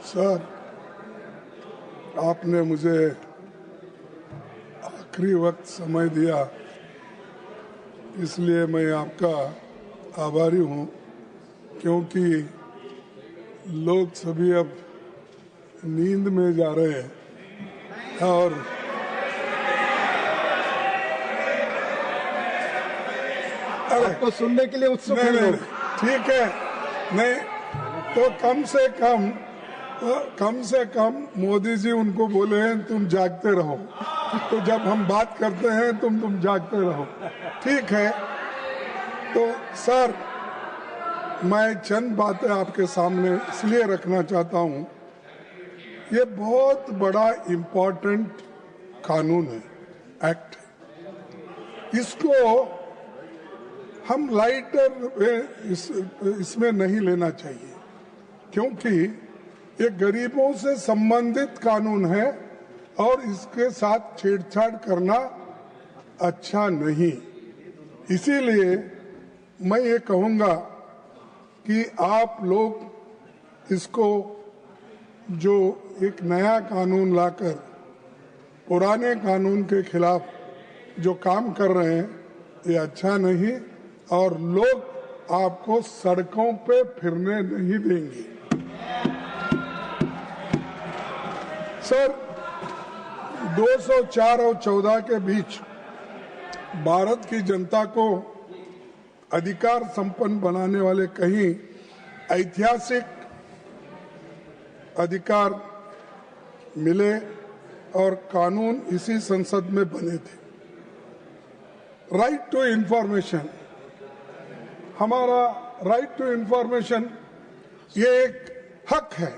Sir, आपने मुझे आखिरी वक्त समय दिया, इसलिए मैं आपका आभारी हूँ, क्योंकि लोग सभी अब नींद में जा रहे हैं और आपको सुनने के लिए उत्सुक हैं लोग। ठीक है, नहीं तो कम से कम मोदी जी उनको बोले हैं तुम जागते रहो, तो जब हम बात करते हैं तुम जागते रहो। ठीक है, तो सर मैं चंद बातें आपके सामने इसलिए रखना चाहता हूँ, ये बहुत बड़ा इम्पोर्टेंट कानून है, एक्ट है। इसको हम लाइटर इसमें नहीं लेना चाहिए, क्योंकि ये गरीबों से संबंधित कानून है और इसके साथ छेड़छाड़ करना अच्छा नहीं। इसीलिए मैं ये कहूँगा कि आप लोग इसको जो एक नया कानून लाकर पुराने कानून के खिलाफ जो काम कर रहे हैं, ये अच्छा नहीं, और लोग आपको सड़कों पे फिरने नहीं देंगे। सर, 204 और 14 के बीच भारत की जनता को अधिकार संपन्न बनाने वाले कई ऐतिहासिक अधिकार मिले और कानून इसी संसद में बने थे। राइट टू इंफॉर्मेशन, हमारा राइट टू इंफॉर्मेशन ये एक हक है,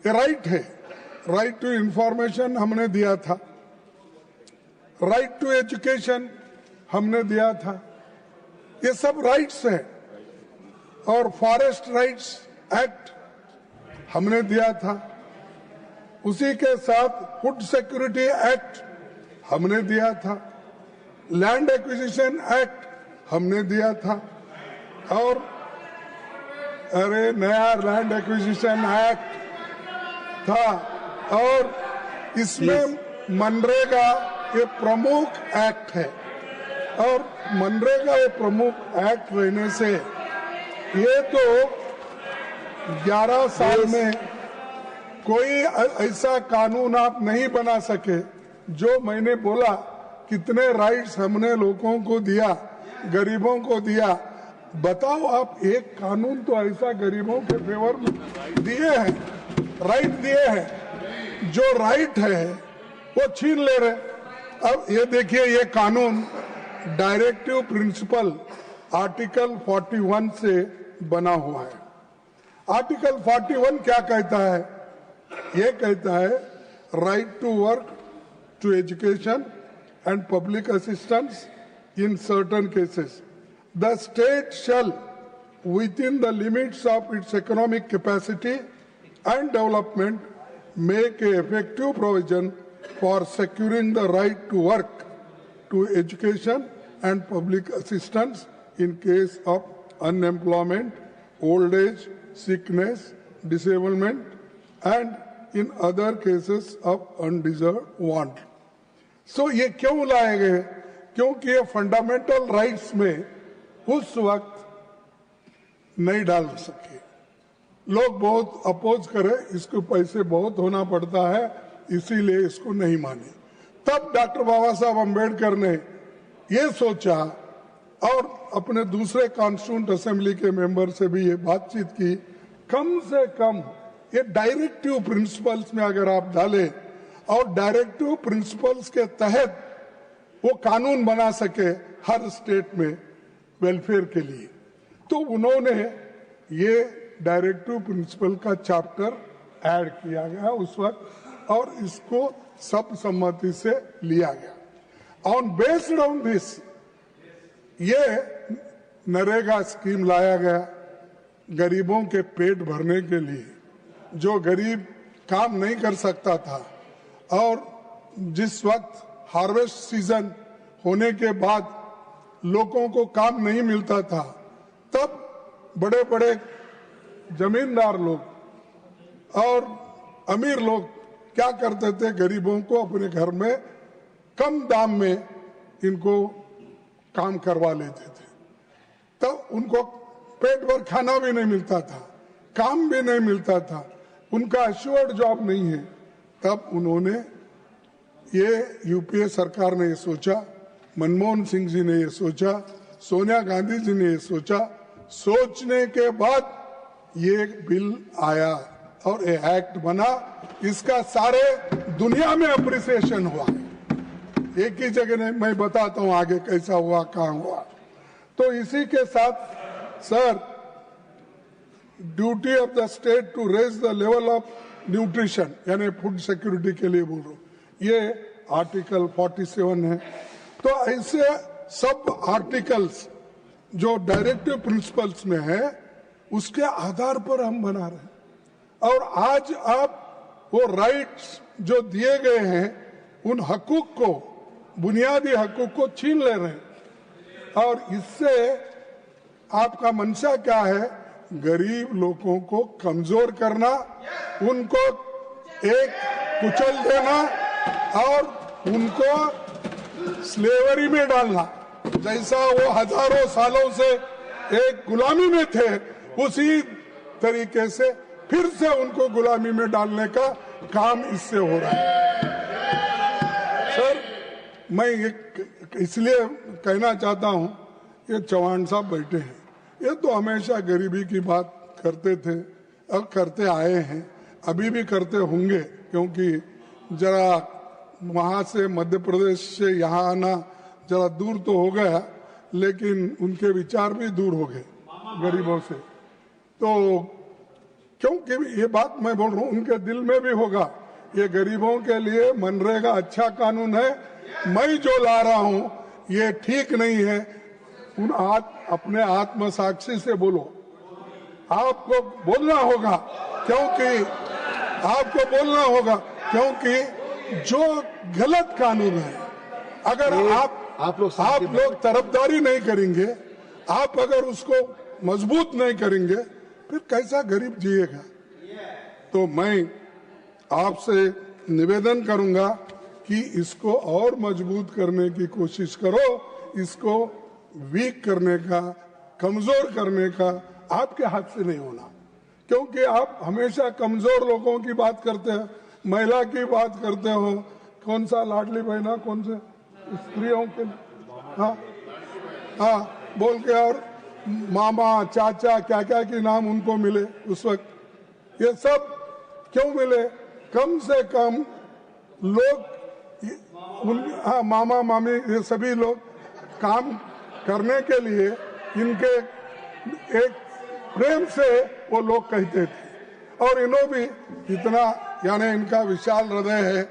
ये राइट है। राइट टू इंफॉर्मेशन हमने दिया था, राइट टू एजुकेशन हमने दिया था, ये सब राइट्स हैं। और फॉरेस्ट राइट्स एक्ट हमने दिया था, उसी के साथ फूड सिक्योरिटी एक्ट हमने दिया था, लैंड एक्विजिशन एक्ट हमने दिया था, और अरे नया लैंड एक्विजिशन एक्ट था, और इसमें मनरेगा ये प्रमुख एक्ट है। और मनरेगा ये प्रमुख एक्ट रहने से ये तो 11 साल में कोई ऐसा कानून आप नहीं बना सके। जो मैंने बोला कितने राइट्स हमने लोगों को दिया, गरीबों को दिया, बताओ आप एक कानून तो ऐसा गरीबों के फेवर में दिए हैं, राइट दिए हैं, जो राइट है वो छीन ले रहे। अब ये देखिए, ये कानून डायरेक्टिव प्रिंसिपल आर्टिकल 41 से बना हुआ है। आर्टिकल 41 क्या कहता है? ये कहता है right to work, to education and public assistance in certain cases the state shall within the limits of its economic capacity and development make a effective provision for securing the right to work, to education and public assistance in case of unemployment, old age, sickness, disablement, and in other cases of undeserved want. So ये क्यों लाए गए? क्योंकि ये fundamental rights में उस वक्त नहीं डाल सके। लोग बहुत अपोज करे, इसको पैसे बहुत होना पड़ता है, इसीलिए इसको नहीं माने। तब डॉक्टर बाबा साहब अम्बेडकर ने ये सोचा और अपने दूसरे कॉन्स्टिट्यूंट असेंबली के मेंबर से भी ये बातचीत की, कम से कम ये डायरेक्टिव प्रिंसिपल्स में अगर आप डालें और डायरेक्टिव प्रिंसिपल्स के तहत वो कानून बना सके हर स्टेट में वेलफेयर के लिए, तो उन्होंने ये डायरेक्टिव प्रिंसिपल का चैप्टर ऐड किया गया उस वक्त, और इसको सर्वसम्मति से लिया गया। ऑन बेस्ड ऑन दिस ये नरेगा स्कीम लाया गया गरीबों के पेट भरने के लिए। जो गरीब काम नहीं कर सकता था और जिस वक्त हार्वेस्ट सीजन होने के बाद लोगों को काम नहीं मिलता था, तब बड़े बड़े जमींदार लोग और अमीर लोग क्या करते थे, गरीबों को अपने घर में कम दाम में इनको काम करवा लेते थे। तब उनको पेट भर खाना भी नहीं मिलता था, काम भी नहीं मिलता था, उनका एश्योर्ड जॉब नहीं है। तब उन्होंने ये यूपीए सरकार ने ये सोचा, मनमोहन सिंह जी ने ये सोचा, सोनिया गांधी जी ने ये सोचा, सोचने के बाद ये बिल आया और ये एक्ट बना। इसका सारे दुनिया में अप्रिसिएशन हुआ। एक ही जगह नहीं, मैं बताता हूं आगे कैसा हुआ, कहां हुआ। तो इसी के साथ sir, duty of the state to raise the level of nutrition, यानी फूड सिक्योरिटी के लिए बोल रहा हूं, ये आर्टिकल 47 है। तो ऐसे सब आर्टिकल्स जो डायरेक्टिव प्रिंसिपल्स में है, उसके आधार पर हम बना रहे हैं। और आज आप वो राइट्स जो दिए गए हैं, उन हकूक को, बुनियादी हकूक को छीन ले रहे हैं। और इससे आपका मंशा क्या है? गरीब लोगों को कमजोर करना, उनको एक कुचल देना और उनको स्लेवरी में डालना। जैसा वो हजारों सालों से एक गुलामी में थे, उसी तरीके से फिर से उनको गुलामी में डालने का काम इससे हो रहा है। सर, मैं ये इसलिए कहना चाहता हूं, ये चौहान साहब बैठे हैं, ये तो हमेशा गरीबी की बात करते थे और करते आए हैं, अभी भी करते होंगे, क्योंकि जरा वहां से मध्य प्रदेश से यहाँ आना जरा दूर तो हो गया, लेकिन उनके विचार भी दूर हो गए गरीबों से। तो क्योंकि ये बात मैं बोल रहा हूँ, उनके दिल में भी होगा, ये गरीबों के लिए मनरेगा अच्छा कानून है, मैं जो ला रहा हूँ ये ठीक नहीं है। उन अपने आत्म साक्षी से बोलो, आपको बोलना होगा, क्योंकि जो गलत कानून है, अगर आप लोग तरफदारी नहीं करेंगे, आप अगर उसको मजबूत नहीं करेंगे, फिर कैसा गरीब जिएगा। तो मैं आपसे निवेदन करूंगा कि इसको और मजबूत करने की कोशिश करो, इसको वीक करने का, कमजोर करने का आपके हाथ से नहीं होना, क्योंकि आप हमेशा कमजोर लोगों की बात करते हैं, महिला की बात करते हो, कौन सा लाडली बहना, कौन से स्त्रियों के, हाँ बोल के, और मामा चाचा क्या क्या के नाम उनको मिले उस वक्त, ये सब क्यों मिले? कम से कम लोग मामा मामी ये सभी लोग काम करने के लिए इनके एक प्रेम से वो लोग कहते थे। और इन्हों भी इतना, यानी इनका विशाल हृदय है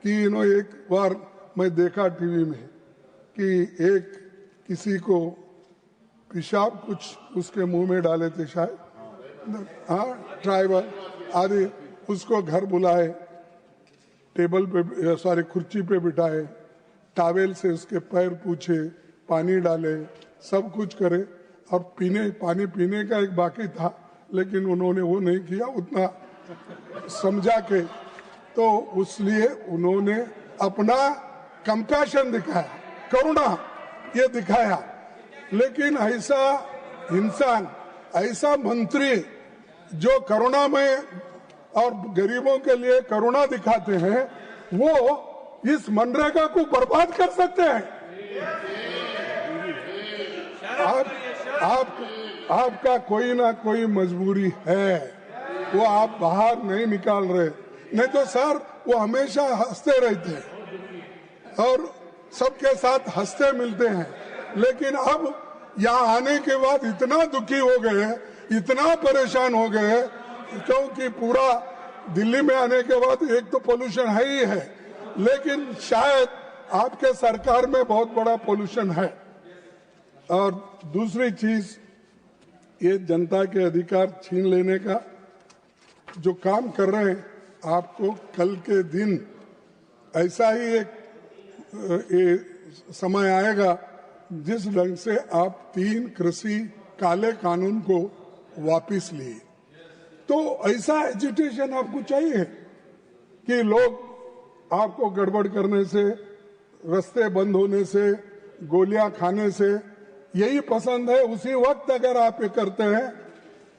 कि इन्हों, एक बार मैं देखा टीवी में कि एक किसी को पेशाब कुछ उसके मुंह में डाले थे शायद, ट्राइबल आदि, उसको घर बुलाए, टेबल पे सॉरी कुर्सी पे बिठाए, टावेल से उसके पैर पूछे, पानी डाले, सब कुछ करे, और पानी पीने का एक बाकी था, लेकिन उन्होंने वो नहीं किया उतना समझा के। तो उसलिए उन्होंने अपना कंपैशन दिखाया, करुणा ये दिखाया। लेकिन ऐसा इंसान, ऐसा मंत्री जो करुणा में और गरीबों के लिए करुणा दिखाते हैं, वो इस मनरेगा को बर्बाद कर सकते हैं। आपका कोई ना कोई मजबूरी है, वो आप बाहर नहीं निकाल रहे, नहीं तो सर वो हमेशा हंसते रहते हैं और सबके साथ हंसते मिलते हैं। लेकिन अब यहाँ आने के बाद इतना दुखी हो गए, इतना परेशान हो गए, क्योंकि पूरा दिल्ली में आने के बाद एक तो पोल्यूशन है ही है, लेकिन शायद आपके सरकार में बहुत बड़ा पोल्यूशन है। और दूसरी चीज, ये जनता के अधिकार छीन लेने का जो काम कर रहे हैं, आपको कल के दिन ऐसा ही एक समय आएगा जिस ढंग से आप 3 कृषि काले कानून को वापस लिए, तो ऐसा एजिटेशन आपको चाहिए? कि लोग आपको गड़बड़ करने से, रास्ते बंद होने से, गोलियां खाने से यही पसंद है। उसी वक्त अगर आप ये करते हैं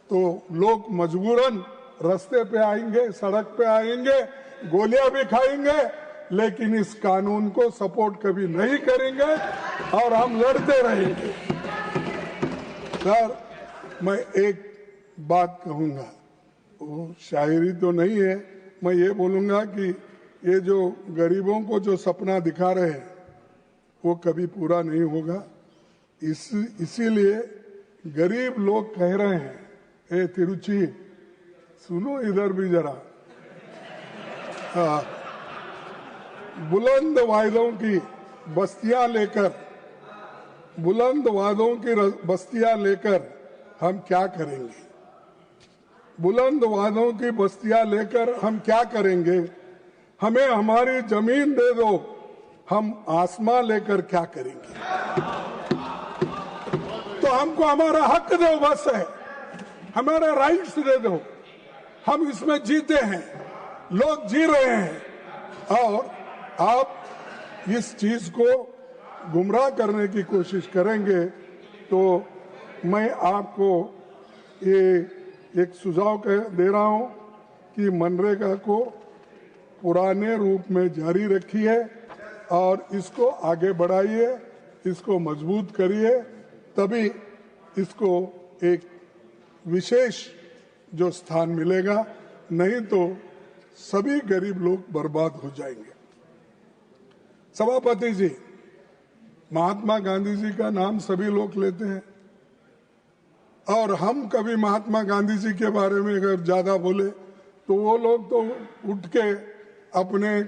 तो लोग मजबूरन रास्ते पे आएंगे, सड़क पे आएंगे, गोलियां भी खाएंगे, लेकिन इस कानून को सपोर्ट कभी नहीं करेंगे और हम लड़ते रहेंगे। सर, मैं एक बात कहूंगा, वो शायरी तो नहीं है, मैं ये बोलूंगा कि ये जो गरीबों को जो सपना दिखा रहे हैं वो कभी पूरा नहीं होगा। इसीलिए गरीब लोग कह रहे हैं, ए तिरुचि सुनो इधर भी जरा, बुलंद वायदों की बस्तियां लेकर, बुलंद वादों की बस्तियां लेकर हम क्या करेंगे? बुलंद वादों की बस्तियां लेकर हम क्या करेंगे? हमें हमारी जमीन दे दो, हम आसमां लेकर क्या करेंगे? तो हमको हमारा हक दो, बस है, हमारा राइट्स दे दो। हम इसमें जीते हैं, लोग जी रहे हैं, और आप इस चीज को गुमराह करने की कोशिश करेंगे तो मैं आपको ये एक सुझाव दे रहा हूं कि मनरेगा को पुराने रूप में जारी रखिए और इसको आगे बढ़ाइए, इसको मजबूत करिए, तभी इसको एक विशेष जो स्थान मिलेगा, नहीं तो सभी गरीब लोग बर्बाद हो जाएंगे। सभापति जी, महात्मा गांधी जी का नाम सभी लोग लेते हैं और हम कभी महात्मा गांधी जी के बारे में अगर ज्यादा बोले तो वो लोग तो उठ के अपने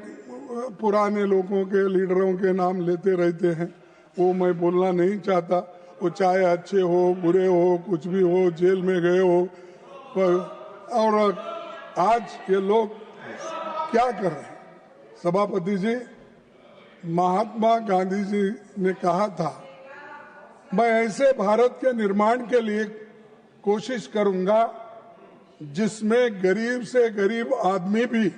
पुराने लोगों के, लीडरों के नाम लेते रहते हैं। वो मैं बोलना नहीं चाहता, वो चाहे अच्छे हो, बुरे हो, कुछ भी हो, जेल में गए हो, और आज ये लोग क्या कर रहे हैं? सभापति जी, महात्मा गांधी जी ने कहा था, मैं ऐसे भारत के निर्माण के लिए कोशिश करूंगा जिसमें गरीब से गरीब आदमी भी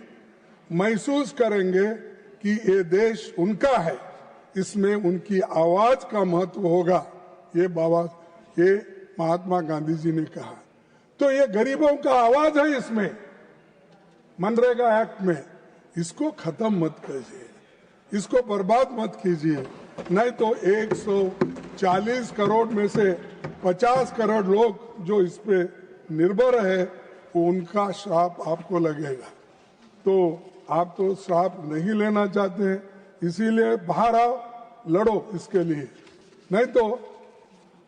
महसूस करेंगे कि ये देश उनका है, इसमें उनकी आवाज का महत्व होगा। ये महात्मा गांधी जी ने कहा। तो ये गरीबों का आवाज है इसमें, मनरेगा एक्ट में। इसको खत्म मत कीजिए, इसको बर्बाद मत कीजिए, नहीं तो 140 करोड़ में से 50 करोड़ लोग जो इस पे निर्भर है, उनका श्राप आपको लगेगा। तो आप तो श्राप नहीं लेना चाहते हैं, इसीलिए बाहर आओ, लड़ो इसके लिए, नहीं तो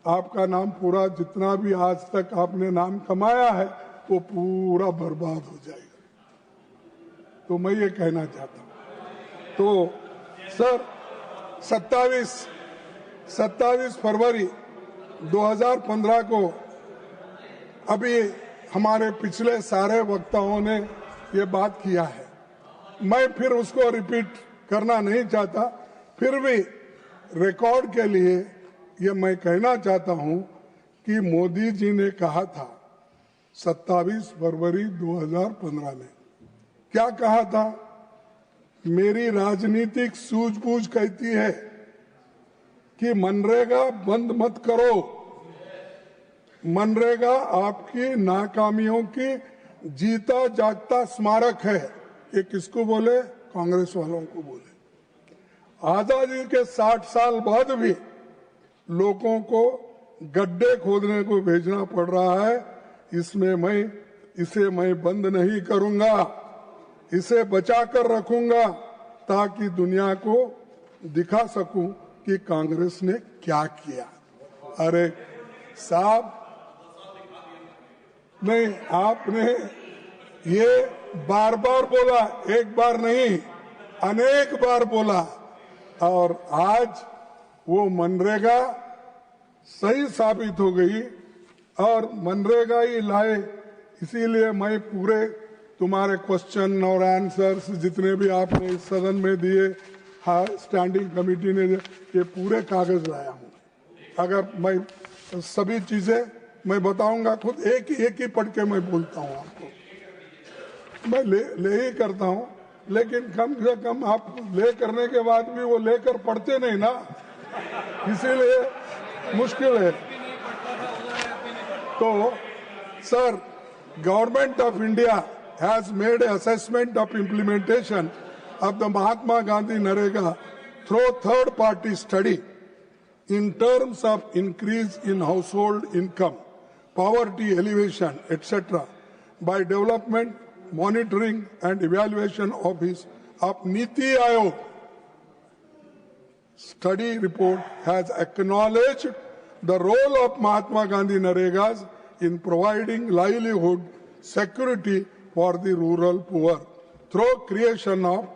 आपका नाम पूरा, जितना भी आज तक आपने नाम कमाया है, वो पूरा बर्बाद हो जाएगा। तो मैं ये कहना चाहता हूं। तो सर, 27 फरवरी 2015 को अभी हमारे पिछले सारे वक्ताओं ने ये बात किया है, मैं फिर उसको रिपीट करना नहीं चाहता। फिर भी रिकॉर्ड के लिए ये मैं कहना चाहता हूं कि मोदी जी ने कहा था 27 फरवरी 2015 में, क्या कहा था? मेरी राजनीतिक सूझबूझ कहती है कि मनरेगा बंद मत करो। मनरेगा आपकी नाकामियों की जीता जागता स्मारक है। ये किसको बोले? कांग्रेस वालों को बोले। आजादी के 60 साल बाद भी लोगों को गड्ढे खोदने को भेजना पड़ रहा है। इसे मैं बंद नहीं करूंगा, इसे बचाकर रखूंगा ताकि दुनिया को दिखा सकूं कि कांग्रेस ने क्या किया। अरे साहब, नहीं, आपने ये बार बार बोला, एक बार नहीं अनेक बार बोला, और आज वो मनरेगा सही साबित हो गई और मनरेगा ही लाए। इसीलिए मैं पूरे तुम्हारे क्वेश्चन और आंसर्स जितने भी आपने इस सदन में दिए, स्टैंडिंग कमेटी ने, ये पूरे कागज लाया हूँ। अगर मैं सभी चीजें मैं बताऊंगा, खुद एक ही पढ़ के मैं बोलता हूँ आपको, मैं ले ही करता हूँ। लेकिन कम से कम आप ले करने के बाद भी वो लेकर पढ़ते नहीं ना, इसीलिए मुश्किल है। तो sir, government of India has made an assessment of implementation of the Mahatma Gandhi Narega through third-party study in terms of increase in household income, poverty elevation, etc. by development, monitoring and evaluation of Niti Aayog. Study report has acknowledged the role of Mahatma Gandhi Naregas in providing livelihood security for the rural poor through creation of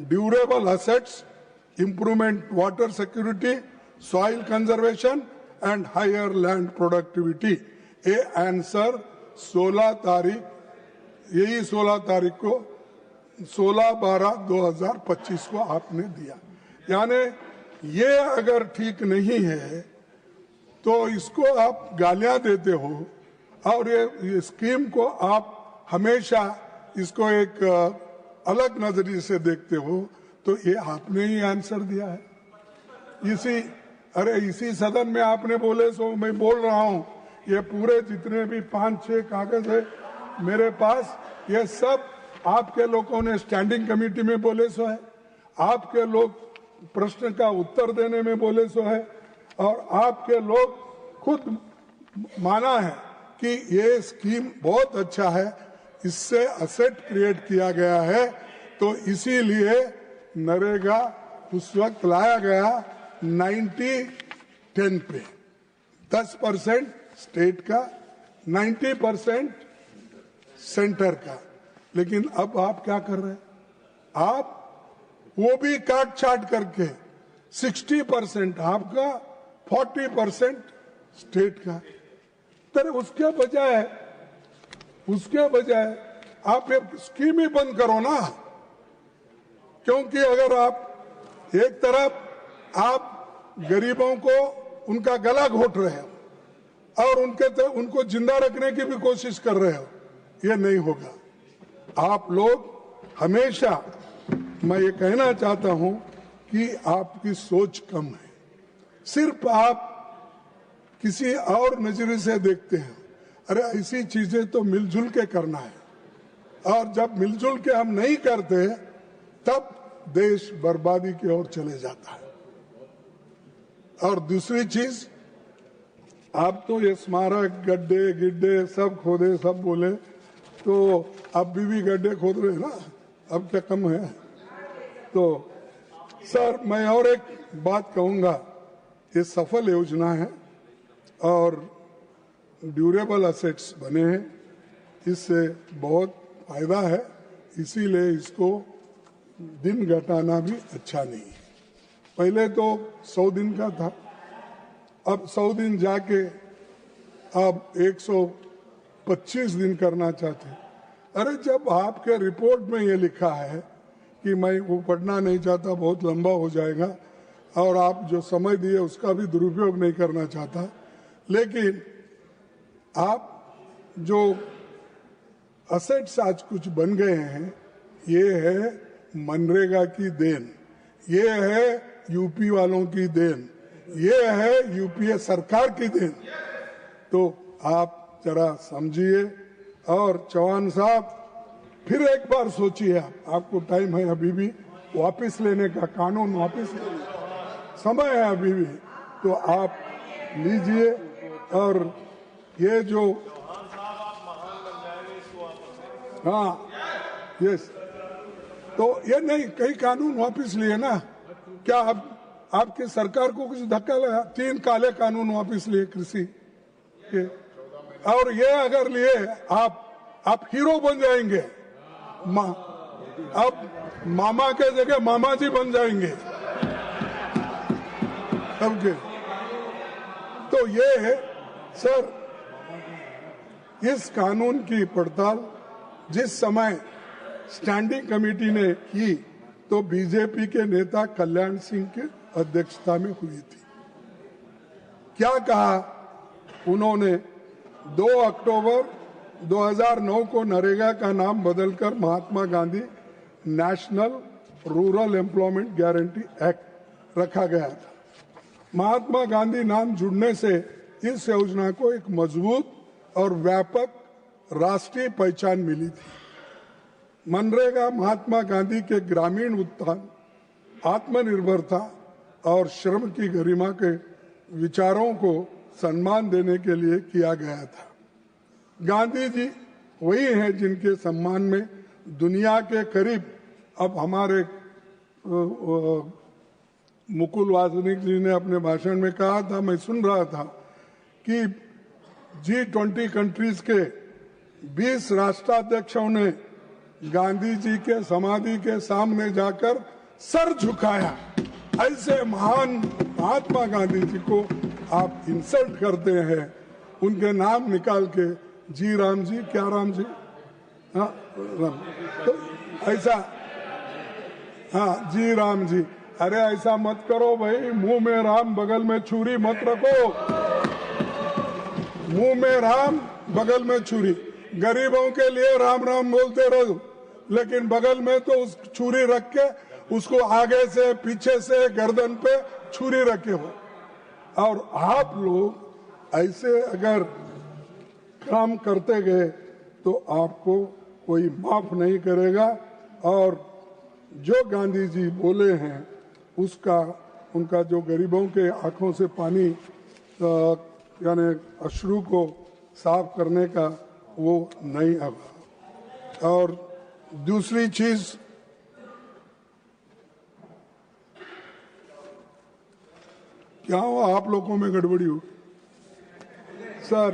durable assets, improvement water security, soil conservation and higher land productivity. ये answer 16 तारीख, यही 16 तारीख को 16/12/2025 को आपने दिया। यानी ये अगर ठीक नहीं है तो इसको आप गालियां देते हो और ये स्कीम को आप हमेशा इसको एक अलग नजरिए से देखते हो, तो ये आपने ही आंसर दिया है। इसी सदन में आपने बोले सो मैं बोल रहा हूं, ये पूरे जितने भी 5-6 कागज है मेरे पास, ये सब आपके लोगों ने स्टैंडिंग कमेटी में बोले सो है, आपके लोग प्रश्न का उत्तर देने में बोले सो है, और आपके लोग खुद माना है कि ये स्कीम बहुत अच्छा है, इससे असेट क्रिएट किया गया है। तो इसीलिए नरेगा उस वक्त लाया गया 90-10 पे, 10% स्टेट का, 90% सेंटर का। लेकिन अब आप क्या कर रहे हैं? आप वो भी काट छाट करके 60% आपका, 40% स्टेट का। तो उसके बजाय आप एक स्कीम ही बंद करो ना, क्योंकि अगर आप एक तरफ आप गरीबों को उनका गला घोट रहे हो और उनको जिंदा रखने की भी कोशिश कर रहे हो, ये नहीं होगा। आप लोग हमेशा, मैं ये कहना चाहता हूं कि आपकी सोच कम है, सिर्फ आप किसी और नजरिए से देखते हैं। अरे ऐसी चीजें तो मिलजुल के करना है, और जब मिलजुल के हम नहीं करते तब देश बर्बादी की ओर चले जाता है। और दूसरी चीज, आप तो ये स्मारक गड्ढे गिड्ढे सब खोदे सब बोले, तो अब भी गड्ढे खोद रहे हैं ना, अब क्या कम है? तो सर, मैं और एक बात कहूंगा, ये सफल योजना है और ड्यूरेबल असेट्स बने हैं, इससे बहुत फायदा है, इसीलिए इसको दिन घटाना भी अच्छा नहीं है। पहले तो 100 दिन का था, अब 100 दिन जाके अब 125 दिन करना चाहते। अरे जब आपके रिपोर्ट में ये लिखा है कि मैं वो पढ़ना नहीं चाहता, बहुत लंबा हो जाएगा, और आप जो समय दिए उसका भी दुरुपयोग नहीं करना चाहता, लेकिन आप जो असेट्स आज कुछ बन गए हैं, ये है मनरेगा की देन, ये है यूपी वालों की देन, ये है यूपीए सरकार की देन। तो आप जरा समझिए, और चौहान साहब फिर एक बार सोचिए, आपको टाइम है अभी भी वापस लेने का, कानून वापस लेने का समय है अभी भी, तो आप लीजिए। और ये जो, हाँ यस, तो ये नहीं, कई कानून वापस लिए ना, क्या अब आपकी सरकार को कुछ धक्का लगा? 3 काले कानून वापस लिए कृषि के, और ये अगर लिए आप हीरो बन जाएंगे, अब मामा के जगह मामा जी बन जाएंगे सबके। तो ये है सर, इस कानून की पड़ताल जिस समय स्टैंडिंग कमेटी ने की तो बीजेपी के नेता कल्याण सिंह की अध्यक्षता में हुई थी। क्या कहा उन्होंने? 2 अक्टूबर 2009 को नरेगा का नाम बदलकर Mahatma Gandhi National Rural Employment Guarantee Act रखा गया था। महात्मा गांधी नाम जुड़ने से इस योजना को एक मजबूत और व्यापक राष्ट्रीय पहचान मिली थी। मनरेगा महात्मा गांधी के ग्रामीण उत्थान, आत्मनिर्भरता और श्रम की गरिमा के विचारों को सम्मान देने के लिए किया गया था। गांधी जी वही हैं जिनके सम्मान में दुनिया के करीब, अब हमारे मुकुल वासनिक जी ने अपने भाषण में कहा था, मैं सुन रहा था कि G20 कंट्रीज के 20 राष्ट्राध्यक्षों ने गांधी जी के समाधि के सामने जाकर सर झुकाया। ऐसे महान महात्मा गांधी जी को आप इंसल्ट करते हैं, उनके नाम निकाल के जी राम जी, क्या राम जी, हाँ राम, तो ऐसा, हाँ जी राम जी, अरे ऐसा मत करो भाई, मुंह में राम बगल में छुरी मत रखो, मुंह में राम बगल में छुरी। गरीबों के लिए राम राम बोलते रहो, लेकिन बगल में तो उस छुरी रख के उसको आगे से पीछे से गर्दन पे छुरी रखे हो। और आप लोग ऐसे अगर काम करते गए तो आपको कोई माफ नहीं करेगा। और जो गांधी जी बोले हैं उसका, उनका जो गरीबों के आंखों से पानी यानी अश्रु को साफ करने का, वो नहीं होगा। और दूसरी चीज, क्या हुआ, आप लोगों में गड़बड़ी हो सर?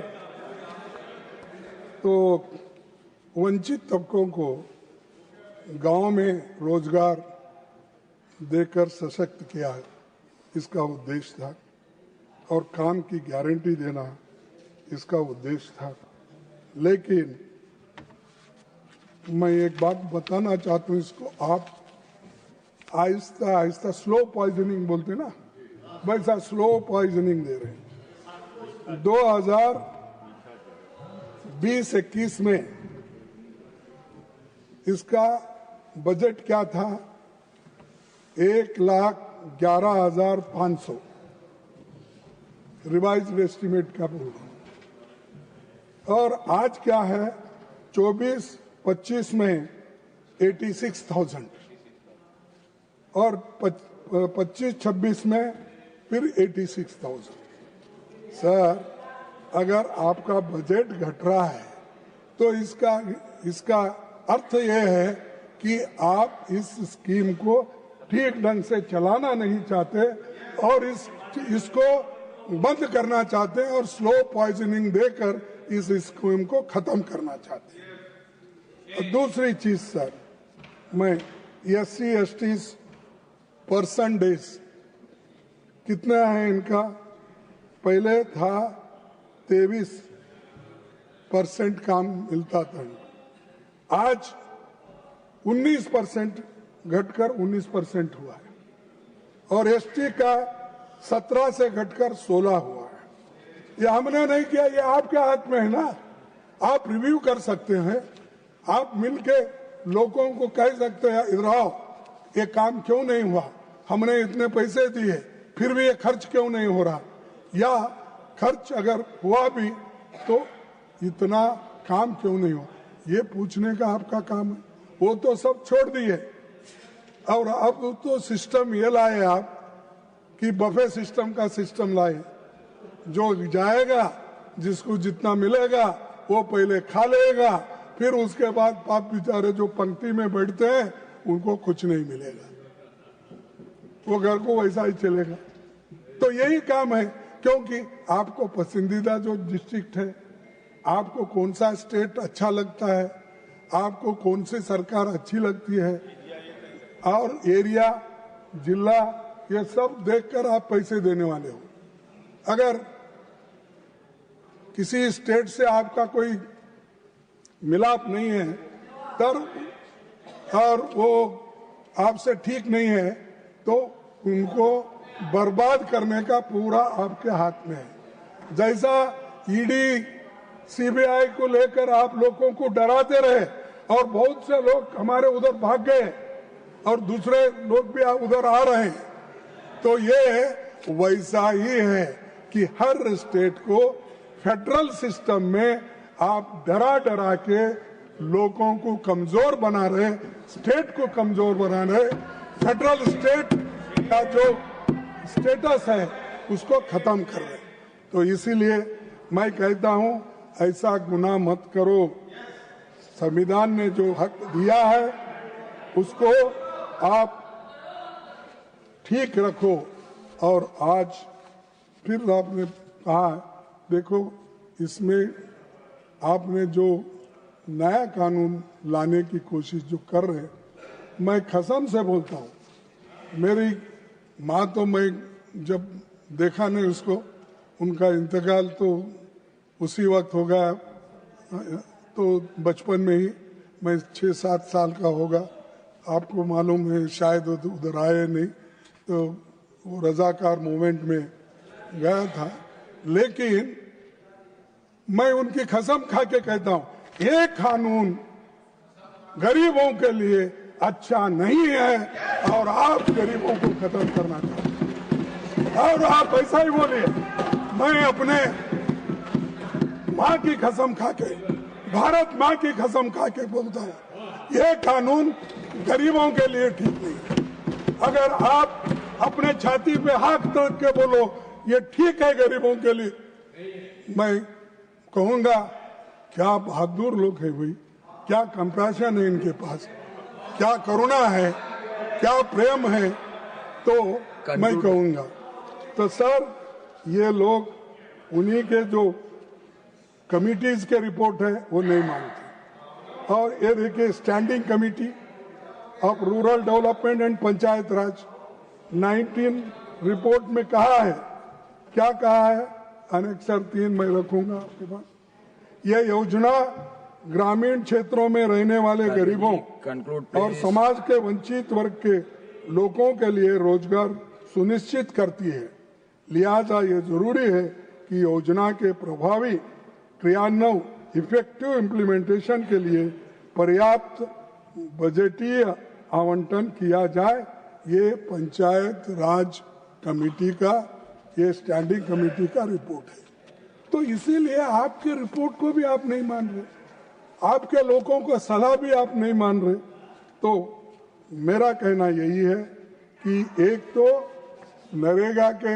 तो वंचित तबकों को गांव में रोजगार देकर सशक्त किया, इसका उद्देश्य था, और काम की गारंटी देना इसका उद्देश्य था। लेकिन मैं एक बात बताना चाहता हूँ, इसको आप आहिस्ता आहिस्ता स्लो पॉइजनिंग बोलते ना, वैसा स्लो पॉइजनिंग दे रहे हैं। 2020-21 में इसका बजट क्या था? 1,11,500 रिवाइज्ड एस्टिमेट का बोल रहा हूं। और आज क्या है? 24-25 में 86,000 और 25-26 में फिर 86,000। सर, अगर आपका बजट घट रहा है तो इसका अर्थ यह है कि आप इस स्कीम को ठीक ढंग से चलाना नहीं चाहते और इसको बंद करना चाहते हैं और स्लो पॉइजनिंग देकर इस स्कीम को खत्म करना चाहते हैं। और दूसरी चीज सर, मैं SC/ST परसेंटेज कितना है इनका? पहले था 23% काम मिलता था, आज 19% घटकर 19% हुआ है। और ST का 17 से घटकर 16 हुआ है। ये हमने नहीं किया, ये आपके हाथ में है ना। आप रिव्यू कर सकते हैं, आप मिलके लोगों को कह सकते हैं इधर आओ, ये काम क्यों नहीं हुआ, हमने इतने पैसे दिए फिर भी ये खर्च क्यों नहीं हो रहा, या खर्च अगर हुआ भी तो इतना काम क्यों नहीं हुआ, ये पूछने का आपका काम है। वो तो सब छोड़ दिए और अब तो सिस्टम ये लाए आप कि बफे सिस्टम का सिस्टम लाए, जो जाएगा जिसको जितना मिलेगा वो पहले खा लेगा, फिर उसके बाद पाप बेचारे जो पंक्ति में बैठते हैं उनको कुछ नहीं मिलेगा, वो घर को वैसा ही चलेगा। तो यही काम है, क्योंकि आपको पसंदीदा जो डिस्ट्रिक्ट है, आपको कौन सा स्टेट अच्छा लगता है, आपको कौन सी सरकार अच्छी लगती है, और एरिया, जिला, ये सब देखकर आप पैसे देने वाले हो। अगर किसी स्टेट से आपका कोई मिलाप नहीं है तब, और वो आपसे ठीक नहीं है, तो उनको बर्बाद करने का पूरा आपके हाथ में है। जैसा ED CBI को लेकर आप लोगों को डराते रहे और बहुत से लोग हमारे उधर भाग गए, और दूसरे लोग भी उधर आ रहे हैं। तो ये वैसा ही है कि हर स्टेट को फेडरल सिस्टम में आप डरा डरा के लोगों को कमजोर बना रहे, स्टेट को कमजोर बना रहे। फेडरल स्टेट का जो स्टेटस है उसको खत्म कर रहे। तो इसीलिए मैं कहता हूं ऐसा गुनाह मत करो। संविधान ने जो हक दिया है उसको आप ठीक रखो। और आज फिर आपने कहा, देखो इसमें आपने जो नया कानून लाने की कोशिश जो कर रहे हैं, मैं कसम से बोलता हूँ, मेरी माँ तो मैं जब देखा नहीं उसको, उनका इंतकाल तो उसी वक्त हो गया, तो बचपन में ही मैं 6-7 साल का होगा। आपको मालूम है शायद उधर आए नहीं, तो वो रजाकार मूवमेंट में गया था। लेकिन मैं उनकी कसम खा के कहता हूँ, ये कानून गरीबों के लिए अच्छा नहीं है और आप गरीबों को खत्म करना चाहते हैं। और आप ऐसा ही बोलिए। मैं अपने माँ की कसम खा के, भारत माँ की कसम खा के बोलता हूँ, ये कानून गरीबों के लिए ठीक नहीं है। अगर आप अपने छाती पे हाथ रख के बोलो ये ठीक है गरीबों के लिए, मैं कहूंगा क्या बहादुर लोग हैं भाई, क्या कंपैशन है इनके पास, क्या करुणा है, क्या प्रेम है। तो मैं कहूंगा तो सर ये लोग उन्हीं के जो कमिटीज के रिपोर्ट है वो नहीं मानते। और ये देखिए standing committee of rural development and panchayat Raj 19 report में कहा है, क्या कहा है, अनेक्सर 3 मैं रखूंगा आपके पास। यह योजना ग्रामीण क्षेत्रों में रहने वाले गरीबों और समाज के वंचित वर्ग के लोगों के लिए रोजगार सुनिश्चित करती है। लिहाजा ये जरूरी है कि योजना के प्रभावी क्रियान्वयन, इफेक्टिव इम्प्लीमेंटेशन के लिए पर्याप्त बजटीय आवंटन किया जाए। ये पंचायत राज कमेटी का, ये स्टैंडिंग कमेटी का रिपोर्ट है। तो इसीलिए आपके रिपोर्ट को भी आप नहीं मान रहे, आपके लोगों को सलाह भी आप नहीं मान रहे। तो मेरा कहना यही है कि एक तो नरेगा के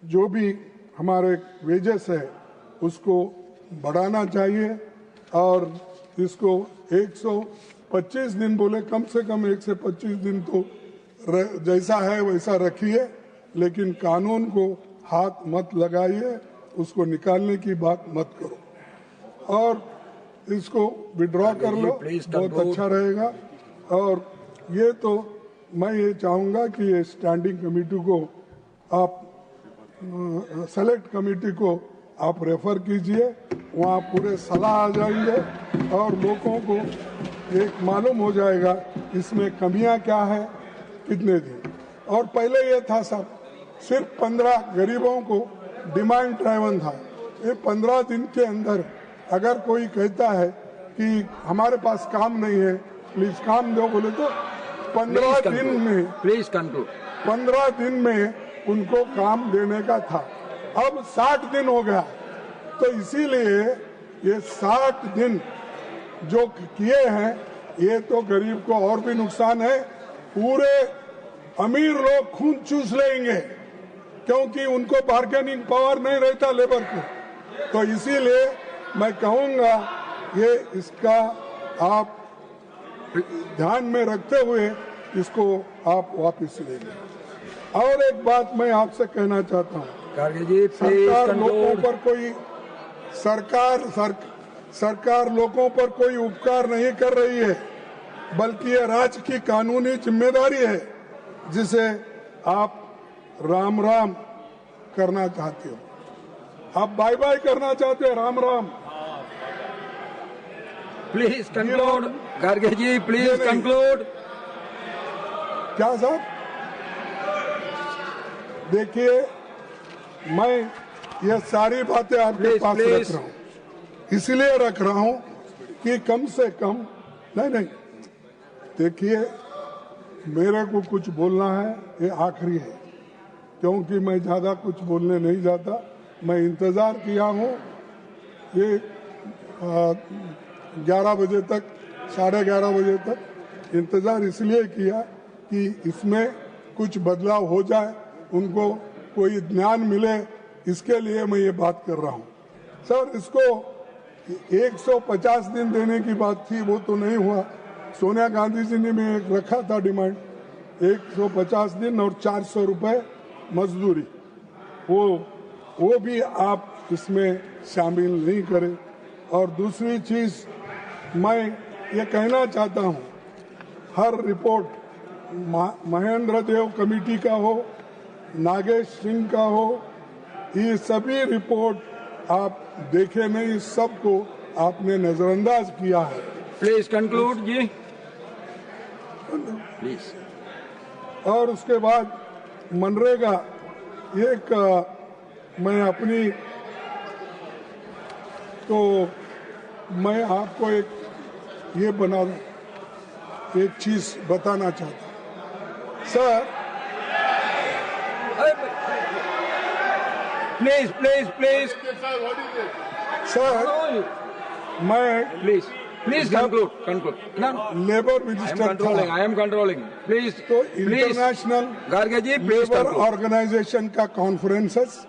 जो भी हमारे वेजेस है उसको बढ़ाना चाहिए और इसको 125 दिन बोले, कम से कम 1 से 25 दिन तो जैसा है वैसा रखिए, लेकिन कानून को हाथ मत लगाइए, उसको निकालने की बात मत करो और इसको विड्रॉ कर लो, बहुत अच्छा रहेगा। और ये तो मैं ये चाहूंगा कि ये स्टैंडिंग कमेटी को आप सेलेक्ट कमेटी को आप रेफर कीजिए, वहाँ पूरे सलाह आ जाएंगे और लोगों को एक मालूम हो जाएगा इसमें कमियां क्या है, कितने दिन। और पहले ये था सब सिर्फ 15 गरीबों को डिमांड ड्राइवन था। ये 15 दिन के अंदर अगर कोई कहता है कि हमारे पास काम नहीं है, प्लीज काम दो, बोले तो 15 दिन में, प्लीज कंक्लूड, 15 दिन में उनको काम देने का था। अब 60 दिन हो गया। तो इसीलिए ये 60 दिन जो किए हैं ये तो गरीब को और भी नुकसान है। पूरे अमीर लोग खून चूस लेंगे क्योंकि उनको बार्गेनिंग पावर नहीं रहता लेबर को। तो इसीलिए मैं कहूंगा ये इसका आप ध्यान में रखते हुए इसको आप वापस ले लें। और एक बात मैं आपसे कहना चाहता हूँ, सरकार लोगों पर कोई सरकार लोगों पर कोई उपकार नहीं कर रही है, बल्कि ये राज्य की कानूनी जिम्मेदारी है जिसे आप राम राम करना चाहते हो, आप बाय बाय करना चाहते हो, Ram Ram. Please conclude Kharge ji, please conclude. क्या साहब, देखिए मैं ये सारी बातें आपके पास रख रहा हूँ, इसलिए रख रहा हूँ कि कम से कम नहीं देखिए मेरे को कुछ बोलना है, ये आखिरी है, क्योंकि मैं ज़्यादा कुछ बोलने नहीं जाता। मैं इंतज़ार किया हूँ ये 11 बजे तक, 11:30 बजे तक इंतज़ार इसलिए किया कि इसमें कुछ बदलाव हो जाए, उनको कोई ज्ञान मिले, इसके लिए मैं ये बात कर रहा हूँ। सर, इसको 150 दिन देने की बात थी, वो तो नहीं हुआ। सोनिया गांधी जी ने भी एक रखा था डिमांड, 150 दिन और 400 रुपए मजदूरी, वो भी आप इसमें शामिल नहीं करें। और दूसरी चीज मैं ये कहना चाहता हूँ, हर रिपोर्ट महेंद्र देव कमेटी का हो, नागेश सिंह का हो, ये सभी रिपोर्ट आप देखे नहीं, सबको आपने नजरअंदाज किया है। Please conclude ji, please. और उसके बाद मनरेगा, एक मैं अपनी, तो मैं आपको एक ये बना एक चीज बताना चाहता हूँ sir. Please please please sir, मैं प्लीज कंक्लूड ना। लेबर मिनिस्टर था, आई एम कंट्रोलिंग प्लीज। तो international Kharge ji please. Labour organisation का कॉन्फ्रेंसेस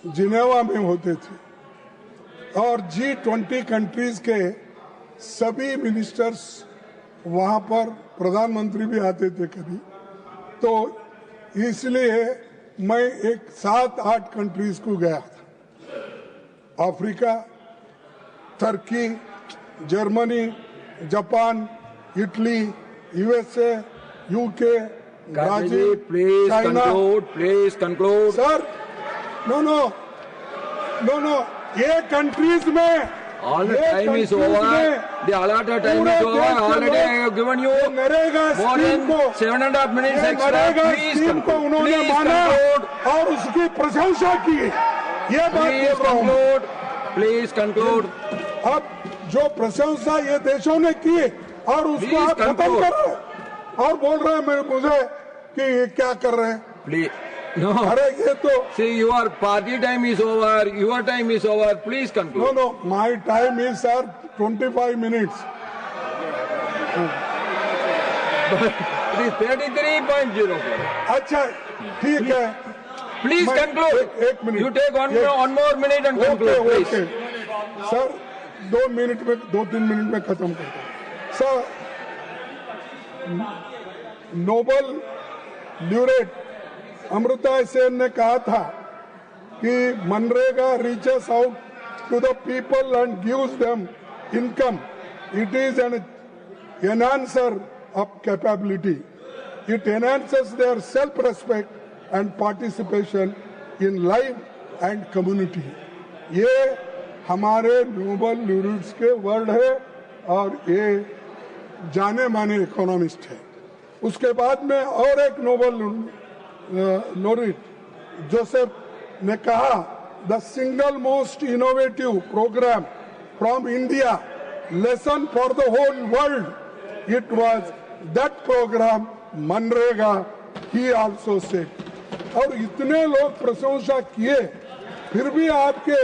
जिनेवा में होते थे और G20 कंट्रीज के सभी मिनिस्टर्स वहां पर, प्रधानमंत्री भी आते थे कभी, तो इसलिए मैं एक 7-8 कंट्रीज को गया था, Africa, Turkey, Germany, Japan, Italy, USA, UK, Brazil, China. Please conclude sir, no, ये कंट्रीज में all the time is over, the allotted time is over, already I have given you more than 7.5 minutes extra. Please conclude, और उसकी प्रशंसा की, ये बात बोल रहा हूँ। Please conclude. अब जो प्रशंसा ये देशों ने की और उसको आप खत्म कर रहे हैं और बोल रहे हैं मुझे कि ये क्या कर रहे हैं। Please no. अरे ये तो see, your party time is over, your time is over, please conclude. No, my time is sir 25 minutes. It is 33.04. अच्छा, ठीक है, Please conclude. एक minute, You take one more minute and conclude, please. Sir 2-3 minute में खत्म करता हूँ। Sir, Nobel laureate Amrita Sen ने कहा था कि MNREGA reaches out to the people and gives them income. It is an enhancer of capability. It enhances their self respect and participation in life and community. ये हमारे नोबल ल्यूरेट्स के वर्ड है और ये जाने माने इकोनॉमिस्ट है। उसके बाद में और एक नोबल लॉरेट जोसेफ ने कहा, the single most innovative programme from India, lesson for the whole world, it was that programme MNREGA, he also said. और इतने लोग प्रशंसा किए, फिर भी आपके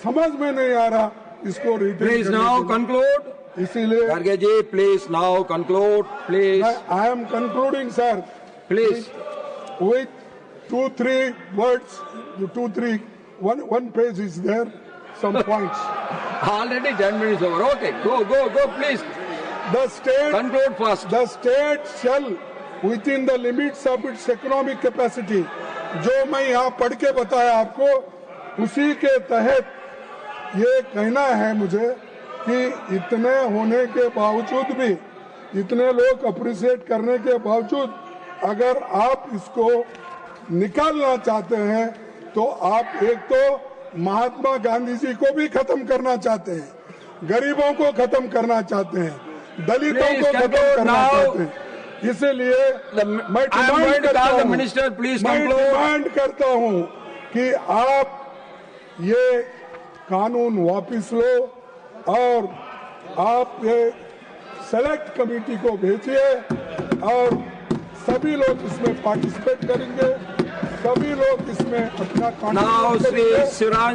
समझ में नहीं आ रहा इसको रिटेन। Please now conclude. इसीलिए Kharge ji please now conclude, please. I am concluding sir, please. with 2-3 words, 2-3, one page is there, some points. Already 10 minutes over. Okay, go, please. The state conclude fast. The state shall, within the limits of its economic capacity, जो मैं यहाँ पढ़ के बताया आपको, उसी के तहत ये कहना है मुझे कि इतने होने के बावजूद भी, इतने लोग अप्रिशिएट करने के बावजूद, अगर आप इसको निकालना चाहते हैं तो आप एक तो महात्मा गांधी जी को भी खत्म करना चाहते हैं, गरीबों को खत्म करना चाहते हैं, दलितों को खत्म करना चाहते हैं। इसलिए मैं डिमांड करता हूं कि आप ये कानून वापस लो और आप ये सेलेक्ट कमेटी को भेजिए और सभी लोग इसमें पार्टिसिपेट करेंगे, सभी लोग इसमें अपना Now, contribution Sri करेंगे। Shivraj